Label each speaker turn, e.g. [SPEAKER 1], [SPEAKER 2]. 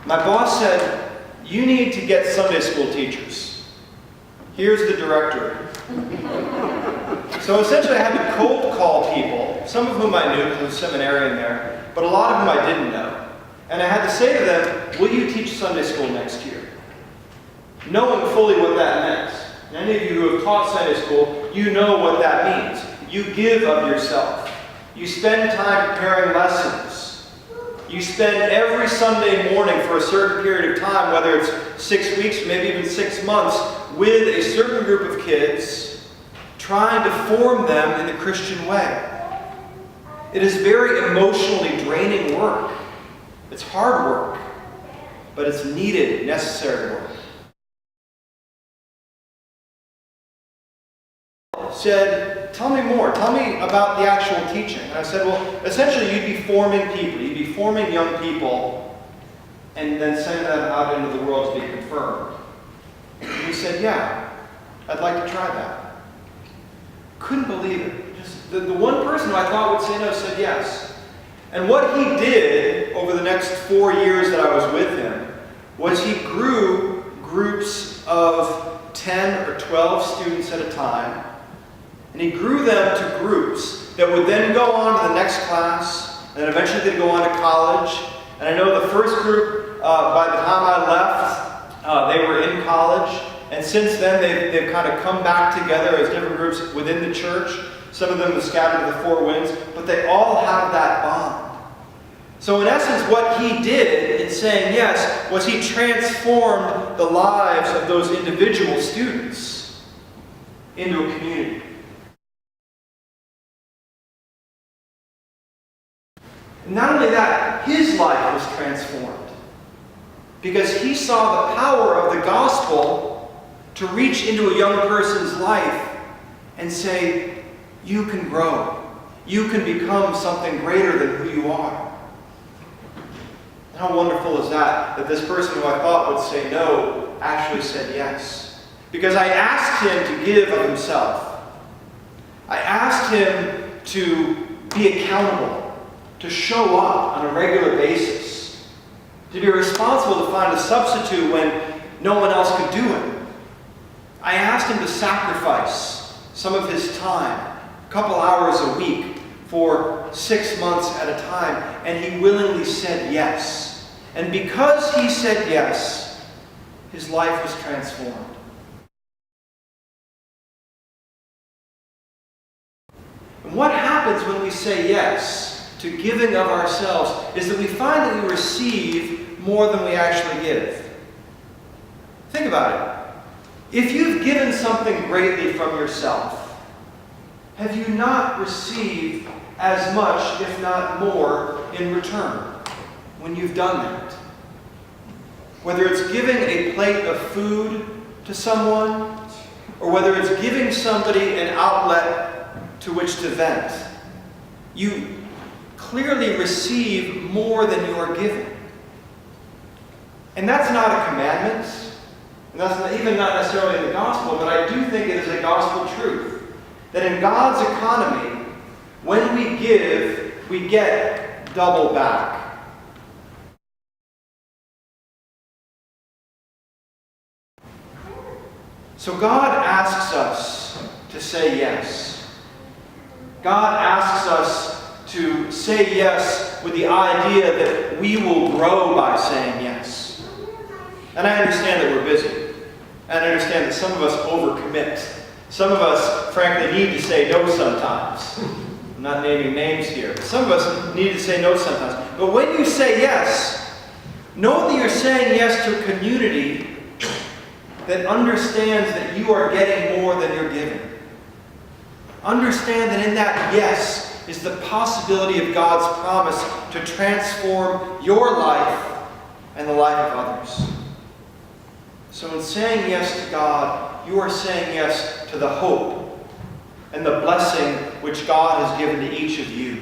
[SPEAKER 1] My boss said, "You need to get Sunday school teachers. Here's the directory." So essentially I had to cold call people, some of whom I knew because there was a seminarian there, but a lot of whom I didn't know. And I had to say to them, "Will you teach Sunday school next year?" Knowing fully what that meant. And any of you who have taught Sunday school, you know what that means. You give of yourself. You spend time preparing lessons. You spend every Sunday morning for a certain period of time, whether it's 6 weeks, maybe even 6 months, with a certain group of kids, trying to form them in the Christian way. It is very emotionally draining work. It's hard work, but it's needed, necessary work. Said, "Tell me more. Tell me about the actual teaching." And I said, "Well, essentially you'd be forming people. You'd be forming young people and then sending them out into the world to be confirmed." And he said, "Yeah, I'd like to try that." Couldn't believe it. Just the one person who I thought would say no said yes. And what he did over the next 4 years that I was with him was he grew groups of 10 or 12 students at a time. And he grew them to groups that would then go on to the next class, and then eventually they'd go on to college. And I know the first group, by the time I left, they were in college. And since then, they've kind of come back together as different groups within the church. Some of them have scattered to the four winds, but they all have that bond. So in essence, what he did in saying yes was he transformed the lives of those individual students into a community. Not only that, his life was transformed because he saw the power of the gospel to reach into a young person's life and say, "You can grow. You can become something greater than who you are." How wonderful is that, that this person who I thought would say no actually said yes. Because I asked him to give of himself. I asked him to be accountable, to show up on a regular basis, to be responsible to find a substitute when no one else could do it. I asked him to sacrifice some of his time, a couple hours a week, for 6 months at a time, and he willingly said yes. And because he said yes, his life was transformed. And what happens when we say yes to giving of ourselves is that we find that we receive more than we actually give. Think about it. If you've given something greatly from yourself, have you not received as much, if not more, in return when you've done that? Whether it's giving a plate of food to someone, or whether it's giving somebody an outlet to which to vent, you clearly receive more than you are giving. And that's not a commandment, and that's not necessarily in the gospel, but I do think it is a gospel truth. That in God's economy, when we give, we get double back. So God asks us to say yes. God asks us to say yes with the idea that we will grow by saying yes. And I understand that we're busy. And I understand that some of us overcommit. Some of us, frankly, need to say no sometimes. I'm not naming names here. Some of us need to say no sometimes. But when you say yes, know that you're saying yes to a community that understands that you are getting more than you're giving. Understand that in that yes is the possibility of God's promise to transform your life and the life of others. So in saying yes to God, you are saying yes to the hope and the blessing which God has given to each of you.